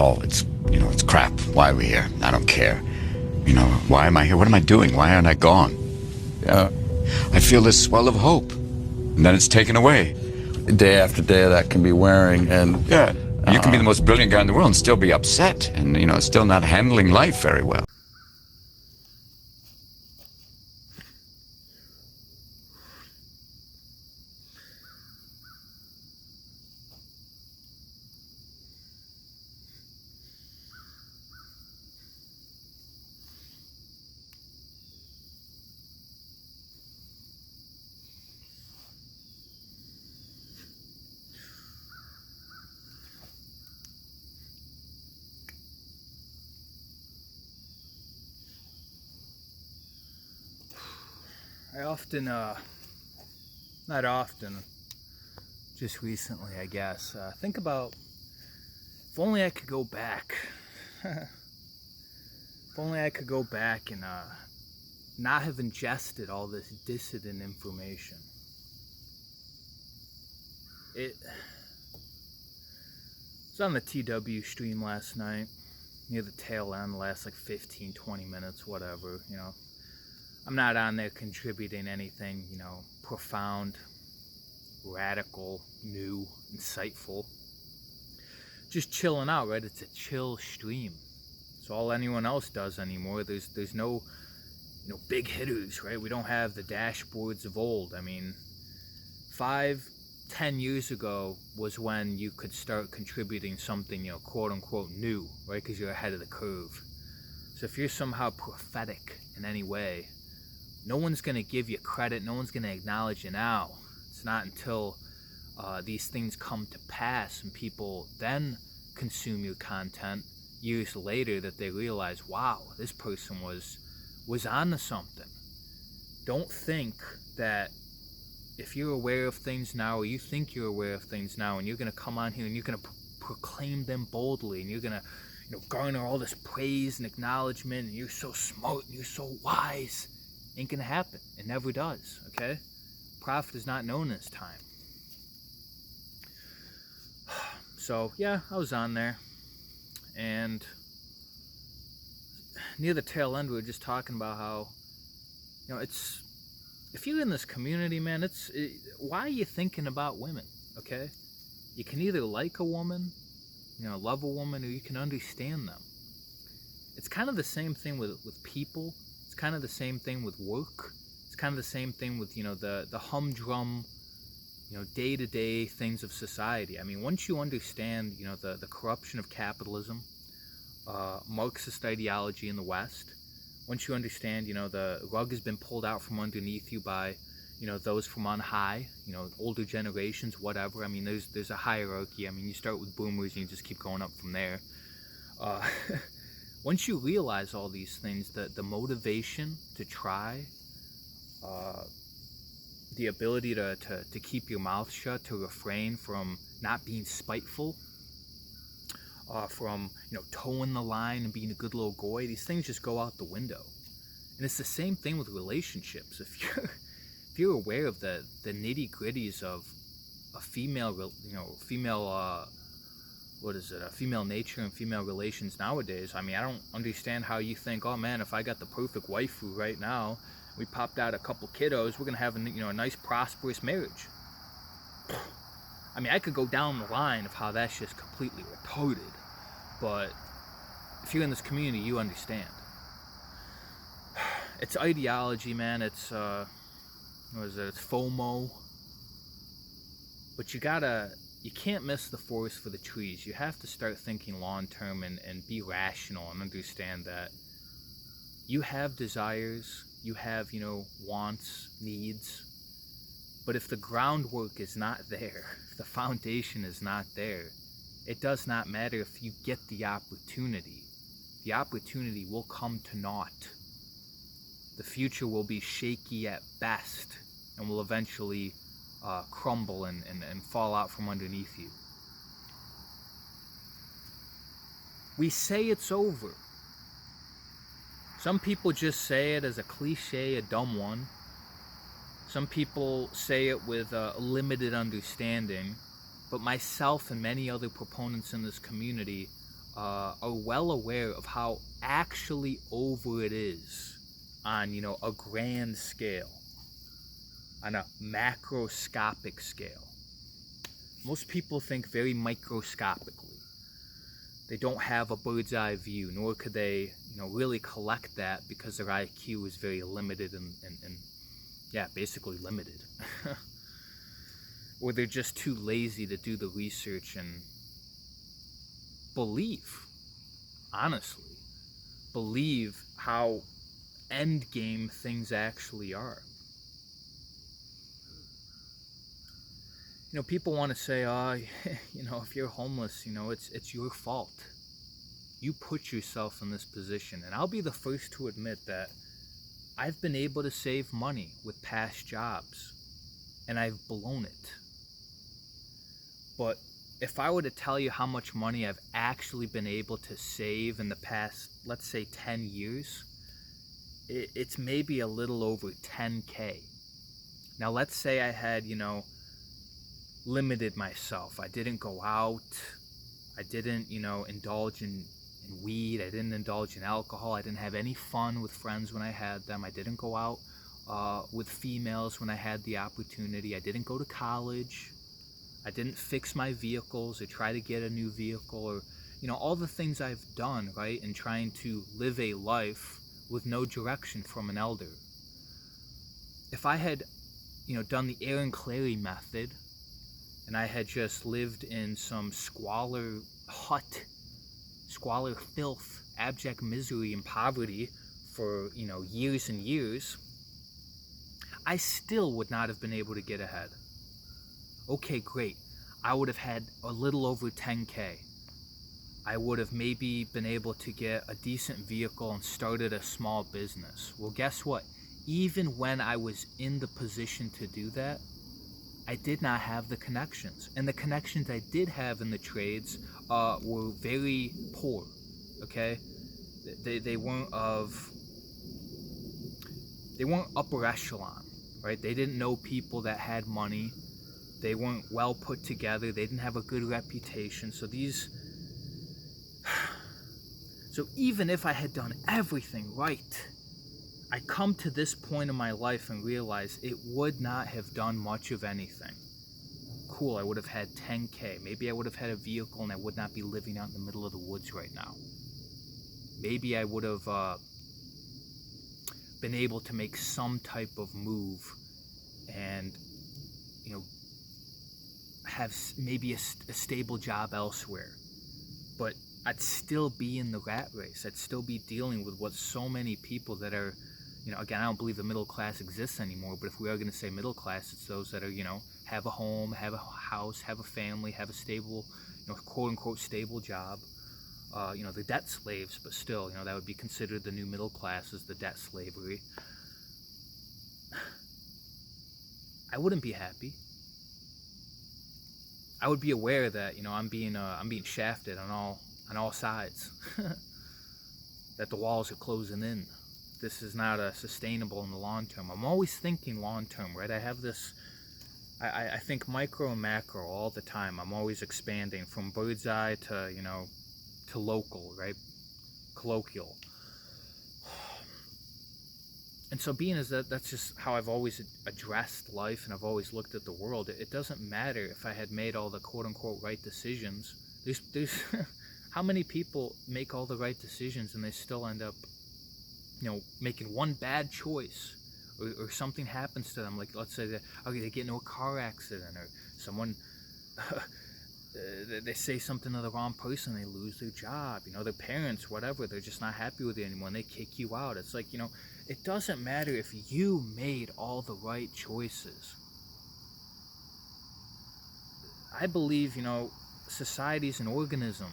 Oh, it's crap. Why are we here? I don't care. Why am I here? What am I doing? Why aren't I gone? I feel this swell of hope, and then it's taken away. Day after day, that can be wearing, and Yeah, you can be the most brilliant guy in the world and still be upset, and still not handling life very well. I often, not often, just recently, I guess, think about if only I could go back. If only I could go back and not have ingested all this dissident information. It was on the TW stream last night, near the tail end, last like 15, 20 minutes, whatever, I'm not on there contributing anything, profound, radical, new, insightful. Just chilling out, right? It's a chill stream. It's all anyone else does anymore. There's no, big hitters, right? We don't have the dashboards of old. I mean, 5, 10 years ago was when you could start contributing something, quote unquote new, right? Because you're ahead of the curve. So if you're somehow prophetic in any way, no one's going to give you credit. No one's going to acknowledge you now. It's not until these things come to pass and people then consume your content years later that they realize, wow, this person was onto something. Don't think that if you're aware of things now, or you think you're aware of things now, and you're going to come on here and you're going to proclaim them boldly, and you're going to garner all this praise and acknowledgement, and you're so smart and you're so wise. Ain't gonna happen. It never does, okay? Prophet is not known this time. So, yeah, I was on there. And near the tail end, we were just talking about how, it's... If you're in this community, man, why are you thinking about women, okay? You can either like a woman, love a woman, or you can understand them. It's kind of the same thing with people. It's kind of the same thing with work. It's kind of the same thing with, the humdrum, day-to-day things of society. I mean, once you understand, the corruption of capitalism, Marxist ideology in the West, once you understand, the rug has been pulled out from underneath you by, those from on high, older generations, whatever. I mean, there's a hierarchy. I mean, you start with boomers and you just keep going up from there. Once you realize all these things, the motivation to try, the ability to keep your mouth shut, to refrain from not being spiteful, from towing the line and being a good little goy, these things just go out the window. And it's the same thing with relationships. If you're aware of the nitty gritties of a female female nature and female relations nowadays. I mean, I don't understand how you think, oh man, if I got the perfect waifu right now, we popped out a couple kiddos, we're gonna have a nice prosperous marriage. I mean, I could go down the line of how that's just completely retarded, but if you're in this community, you understand. It's ideology, man. It's it's FOMO. But you can't miss the forest for the trees. You have to start thinking long term and be rational and understand that you have desires, you have, wants, needs. But if the groundwork is not there, if the foundation is not there, it does not matter if you get the opportunity. The opportunity will come to naught. The future will be shaky at best and will eventually crumble and fall out from underneath you. We say it's over. Some people just say it as a cliche, a dumb one. Some people say it with a limited understanding, but myself and many other proponents in this community are well aware of how actually over it is on, a grand scale, on a macroscopic scale. Most people think very microscopically. They don't have a bird's eye view, nor could they, really collect that because their IQ is very limited and yeah, basically limited. Or they're just too lazy to do the research and believe, honestly, believe how end game things actually are. People want to say, oh, if you're homeless, it's your fault. You put yourself in this position. And I'll be the first to admit that I've been able to save money with past jobs, and I've blown it. But if I were to tell you how much money I've actually been able to save in the past, let's say 10 years, it's maybe a little over 10K. Now, let's say I had, limited myself. I didn't go out. I didn't, indulge in weed. I didn't indulge in alcohol. I didn't have any fun with friends when I had them. I didn't go out with females when I had the opportunity. I didn't go to college. I didn't fix my vehicles or try to get a new vehicle, or, all the things I've done, right, in trying to live a life with no direction from an elder. If I had, done the Aaron Clary method, and I had just lived in some squalor hut, squalor filth, abject misery and poverty for, years and years, I still would not have been able to get ahead. Okay, great. I would have had a little over 10K. I would have maybe been able to get a decent vehicle and started a small business. Well, guess what? Even when I was in the position to do that, I did not have the connections. And the connections I did have in the trades were very poor, okay? They weren't upper echelon, right? They didn't know people that had money. They weren't well put together. They didn't have a good reputation. So even if I had done everything right, I come to this point in my life and realize it would not have done much of anything. Cool, I would have had 10K. Maybe I would have had a vehicle and I would not be living out in the middle of the woods right now. Maybe I would have been able to make some type of move and, have maybe a stable job elsewhere. But I'd still be in the rat race. I'd still be dealing with what so many people that are, again, I don't believe the middle class exists anymore, but if we are going to say middle class, it's those that are, have a home, have a house, have a family, have a stable, quote unquote stable job. The debt slaves, but still, that would be considered the new middle class, is the debt slavery. I wouldn't be happy. I would be aware that, I'm being shafted on all sides. That the walls are closing in. This is not sustainable in the long term. I'm always thinking long term, right? I have this, I think micro and macro all the time. I'm always expanding from bird's eye to, to local, right? Colloquial. And so being as that's just how I've always addressed life, and I've always looked at the world. It doesn't matter if I had made all the quote unquote right decisions. There's how many people make all the right decisions and they still end up, making one bad choice, or something happens to them. Like, let's say that, okay, they get into a car accident, or someone they say something to the wrong person, they lose their job, their parents, whatever, they're just not happy with you anymore and they kick you out. It's like, it doesn't matter if you made all the right choices. I believe, society's an organism,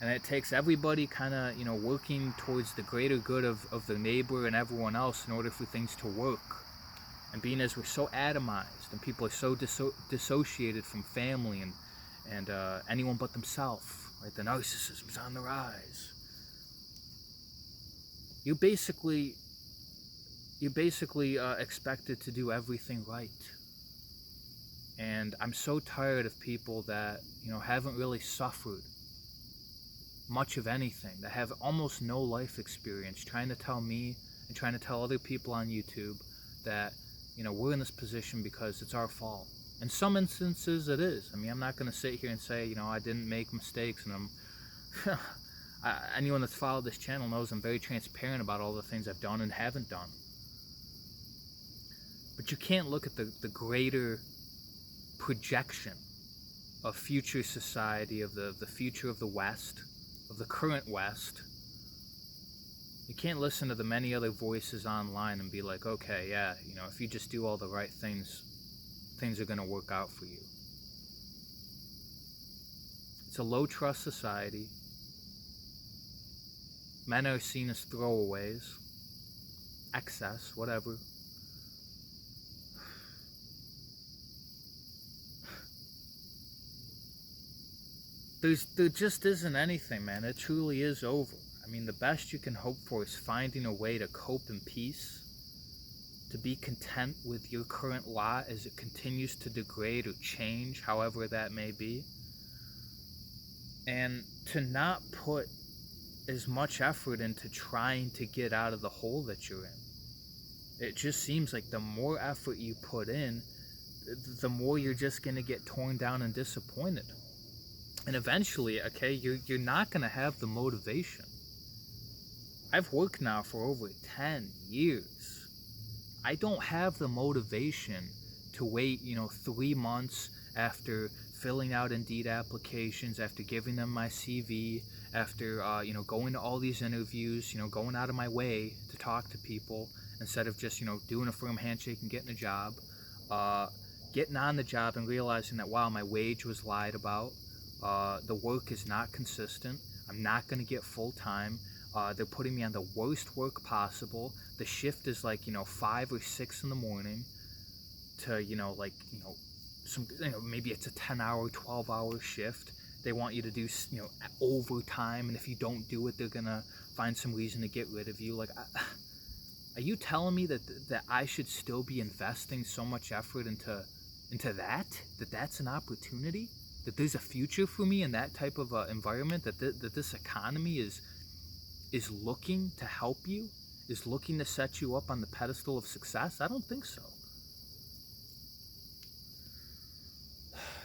and it takes everybody kind of, working towards the greater good of the neighbor and everyone else in order for things to work. And being as we're so atomized and people are so dissociated from family and anyone but themselves, right? The narcissism's on the rise. You're basically expected to do everything right. And I'm so tired of people that, haven't really suffered much of anything, that have almost no life experience, trying to tell me and trying to tell other people on YouTube that, we're in this position because it's our fault. In some instances, it is. I mean, I'm not going to sit here and say, I didn't make mistakes, and anyone that's followed this channel knows I'm very transparent about all the things I've done and haven't done. But you can't look at the greater projection of future society, of the future of the West, of the current West. You can't listen to the many other voices online and be like, okay, yeah, if you just do all the right things, things are going to work out for you. It's a low trust society. Men are seen as throwaways, excess, whatever. There just isn't anything, man. It truly is over. I mean, the best you can hope for is finding a way to cope in peace, to be content with your current lot as it continues to degrade or change, however that may be, and to not put as much effort into trying to get out of the hole that you're in. It just seems like the more effort you put in, the more you're just going to get torn down and disappointed. And eventually, okay, you're not going to have the motivation. I've worked now for over 10 years. I don't have the motivation to wait, 3 months after filling out Indeed applications, after giving them my CV, after, going to all these interviews, going out of my way to talk to people instead of just, doing a firm handshake and getting a job, getting on the job and realizing that, wow, my wage was lied about. The work is not consistent. I'm not going to get full time. They're putting me on the worst work possible. The shift is like, 5 or 6 in the morning to, maybe it's a 10-hour, 12-hour shift. They want you to do, overtime. And if you don't do it, they're going to find some reason to get rid of you. Like, are you telling me that I should still be investing so much effort into that's an opportunity? That there's a future for me in that type of environment, that this economy is looking to help you, is looking to set you up on the pedestal of success? I don't think so.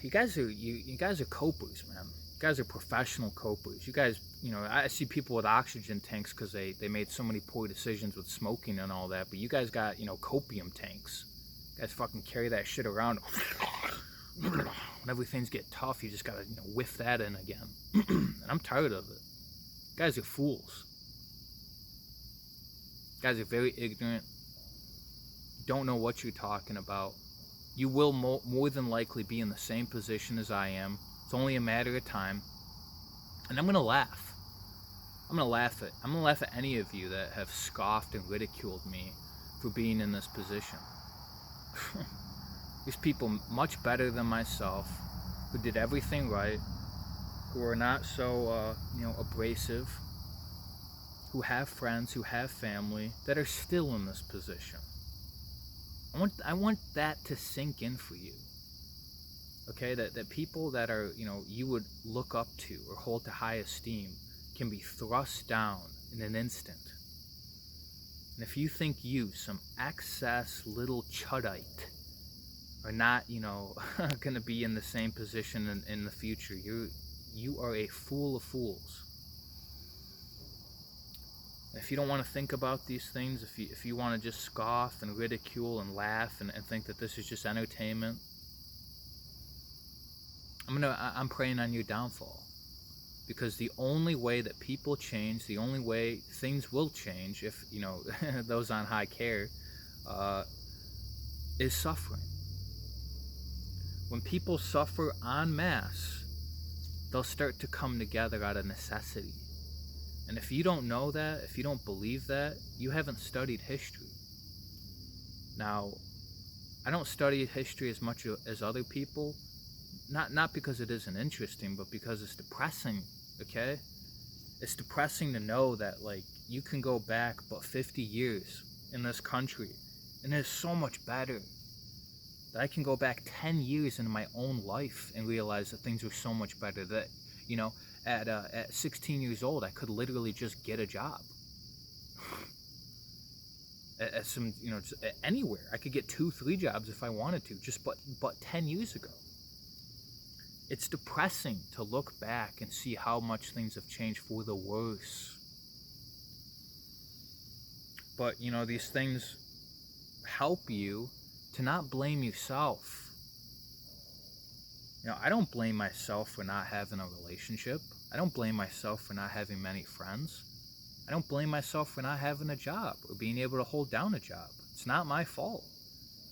You guys are copers, man. You guys are professional copers. You guys, I see people with oxygen tanks because they made so many poor decisions with smoking and all that, but you guys got, copium tanks. You guys fucking carry that shit around. Whenever things get tough, you just gotta, whiff that in again. And I'm tired of it. You guys are fools. You guys are very ignorant. Don't know what you're talking about. You will more than likely be in the same position as I am. It's only a matter of time. And I'm gonna laugh. I'm gonna laugh at any of you that have scoffed and ridiculed me for being in this position. There's people much better than myself who did everything right, who are not so, abrasive, who have friends, who have family, that are still in this position. I want that to sink in for you. Okay, that people that are, you would look up to or hold to high esteem can be thrust down in an instant. And if you think you, some excess little Chuddite, are not, going to be in the same position in the future, you are a fool of fools. And if you don't want to think about these things, if you want to just scoff and ridicule and laugh and think that this is just entertainment, I'm praying on your downfall. Because the only way that people change, the only way things will change, if those on high care, is suffering. When people suffer en masse, they'll start to come together out of necessity. And if you don't know that, if you don't believe that, you haven't studied history. Now, I don't study history as much as other people, not because it isn't interesting, but because it's depressing, okay? It's depressing to know that, you can go back but 50 years in this country, and it's so much better. That I can go back 10 years into my own life and realize that things were so much better. That, At 16 years old, I could literally just get a job. At some, just anywhere. I could get 2-3 jobs if I wanted to, but 10 years ago. It's depressing to look back and see how much things have changed for the worse. But, these things help you to not blame yourself. I don't blame myself for not having a relationship. I don't blame myself for not having many friends. I don't blame myself for not having a job or being able to hold down a job. It's not my fault.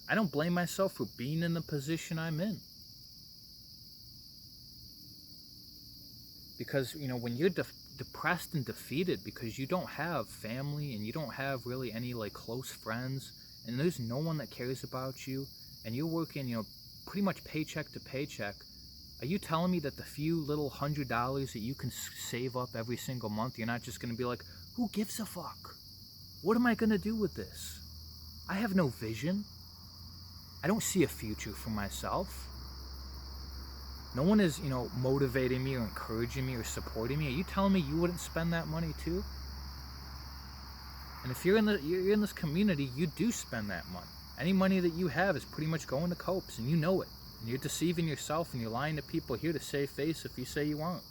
I don't blame myself for being in the position I'm in. Because, when you're depressed and defeated because you don't have family and you don't have really any close friends and there's no one that cares about you and you're working, pretty much paycheck to paycheck, are you telling me that the few little $100 that you can save up every single month, you're not just going to be like, who gives a fuck? What am I going to do with this? I have no vision. I don't see a future for myself. No one is, motivating me or encouraging me or supporting me. Are you telling me you wouldn't spend that money too? And if you're in this community, you do spend that money. Any money that you have is pretty much going to copes, and you know it. And you're deceiving yourself, and you're lying to people here to save face if you say you won't.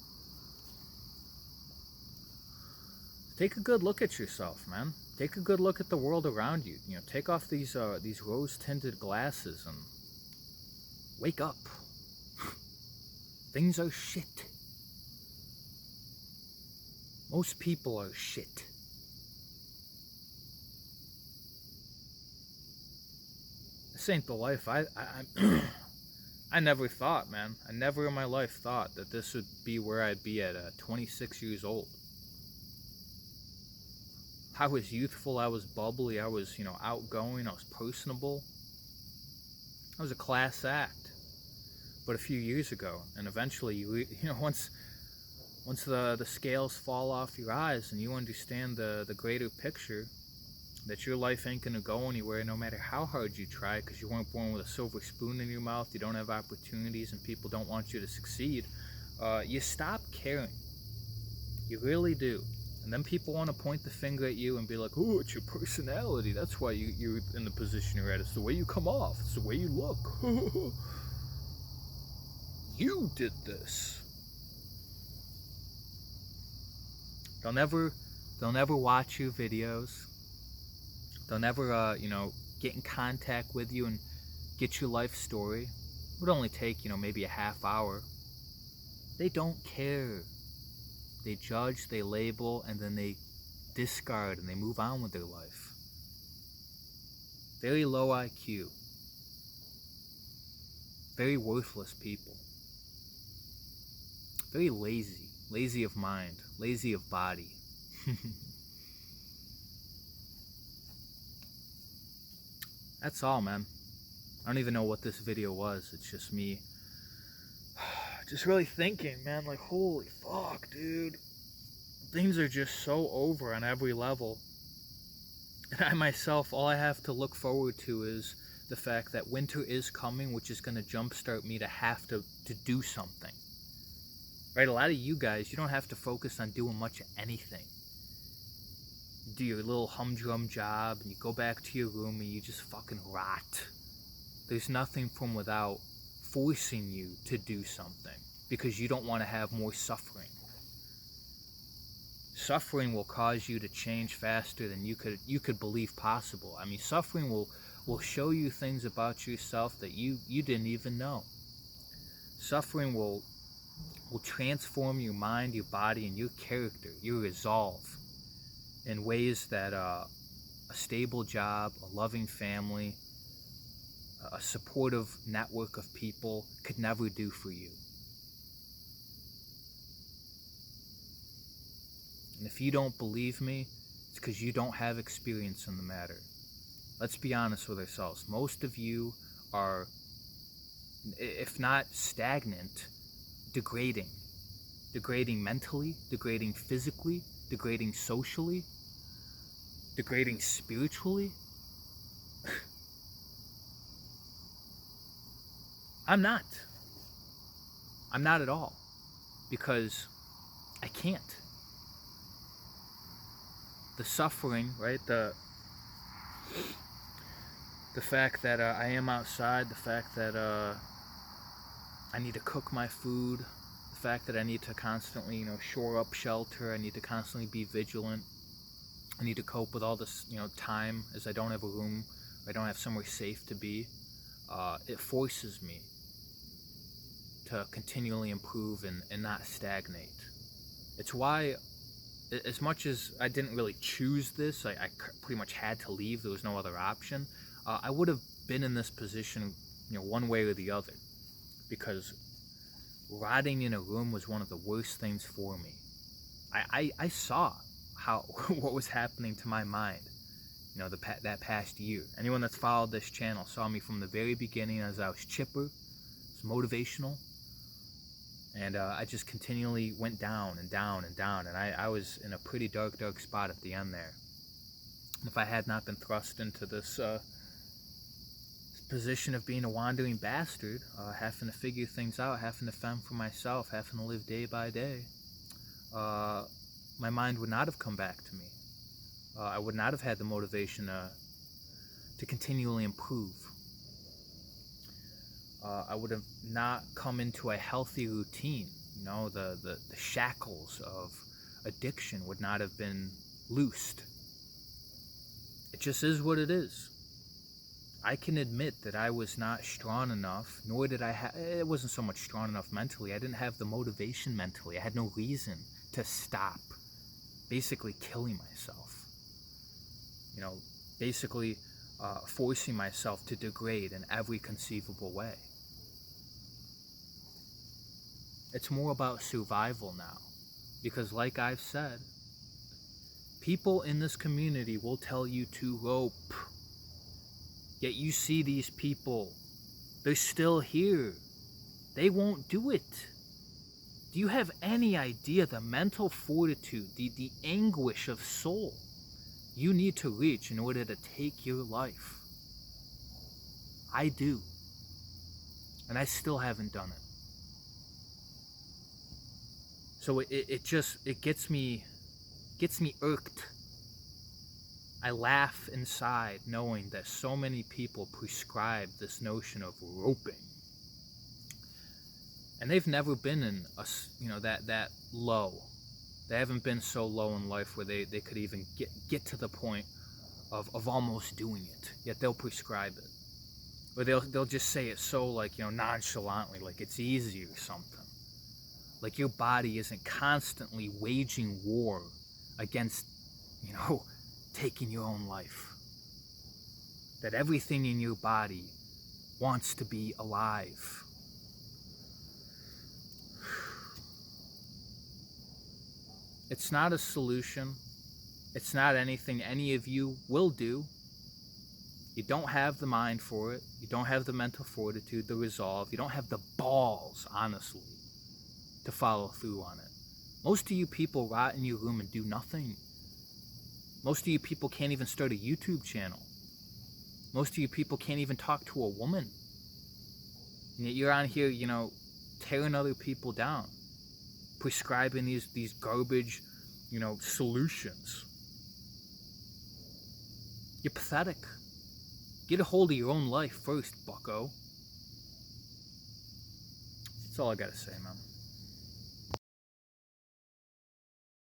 Take a good look at yourself, man. Take a good look at the world around you. Take off these rose-tinted glasses and wake up. Things are shit. Most people are shit. This ain't the life I never thought, man. I never in my life thought that this would be where I'd be at 26 years old. I was youthful, I was bubbly, I was, outgoing, I was personable. I was a class act. But a few years ago, and eventually, once the scales fall off your eyes and you understand the greater picture, that your life ain't gonna go anywhere no matter how hard you try, because you weren't born with a silver spoon in your mouth, you don't have opportunities, and people don't want you to succeed, you stop caring. You really do. And then people want to point the finger at you and be like, oh, it's your personality, that's why you're in the position you're at, it's the way you come off, it's the way you look. You did this. They'll never watch your videos. They'll never, get in contact with you and get your life story. It would only take, maybe a half hour. They don't care. They judge, they label, and then they discard and they move on with their life. Very low IQ. Very worthless people. Very lazy. Lazy of mind. Lazy of body. That's all, man. I don't even know what this video was. It's just me just really thinking, man, holy fuck, dude. Things are just so over on every level. And I myself, all I have to look forward to is the fact that winter is coming, which is going to jumpstart me to have to do something. Right? A lot of you guys, you don't have to focus on doing much of anything. You do your little humdrum job, and you go back to your room, and you just fucking rot. There's nothing from without forcing you to do something because you don't want to have more suffering. Suffering will cause you to change faster than you could believe possible. I mean, suffering will show you things about yourself that you didn't even know. Suffering will transform your mind, your body, and your character, your resolve in ways that a stable job, a loving family, a supportive network of people could never do for you. And if you don't believe me, it's because you don't have experience in the matter. Let's be honest with ourselves. Most of you are, if not stagnant, degrading. Degrading mentally, degrading physically, degrading socially, degrading spiritually. I'm not. I'm not at all. Because I can't. The suffering, right? The fact that I am outside, the fact that I need to cook my food, the fact that I need to constantly, shore up shelter, I need to constantly be vigilant, I need to cope with all this, time as I don't have a room, I don't have somewhere safe to be. It forces me to continually improve and not stagnate. It's why, as much as I didn't really choose this, I pretty much had to leave, there was no other option. I would have been in this position, one way or the other, because rotting in a room was one of the worst things for me. I saw how what was happening to my mind, that past year. Anyone that's followed this channel saw me from the very beginning as I was chipper, it's motivational, and I just continually went down and down and down, and I was in a pretty dark spot at the end there. And if I had not been thrust into this position of being a wandering bastard, having to figure things out, having to fend for myself, having to live day by day, my mind would not have come back to me. I would not have had the motivation to continually improve. I would have not come into a healthy routine. The shackles of addiction would not have been loosed. It just is what it is. I can admit that I was not strong enough, nor did it wasn't so much strong enough mentally. I didn't have the motivation mentally. I had no reason to stop basically killing myself. Basically forcing myself to degrade in every conceivable way. It's more about survival now, because like I've said, people in this community will tell you to rope. Yet you see these people, they're still here. They won't do it. Do you have any idea the mental fortitude, the anguish of soul you need to reach in order to take your life? I do. And I still haven't done it. So it gets me irked. I laugh inside knowing that so many people prescribe this notion of roping. And they've never been in that low. They haven't been so low in life where they could even get to the point of almost doing it. Yet they'll prescribe it. Or they'll just say it so nonchalantly, like it's easy or something. Like your body isn't constantly waging war against, taking your own life. That everything in your body wants to be alive. It's not a solution. It's not anything any of you will do. You don't have the mind for it. You don't have the mental fortitude, the resolve. You don't have the balls, honestly, to follow through on it. Most of you people rot in your room and do nothing. Most of you people can't even start a YouTube channel. Most of you people can't even talk to a woman. And yet you're on here, tearing other people down, prescribing these garbage, solutions. You're pathetic. Get a hold of your own life first, bucko. That's all I gotta say, man.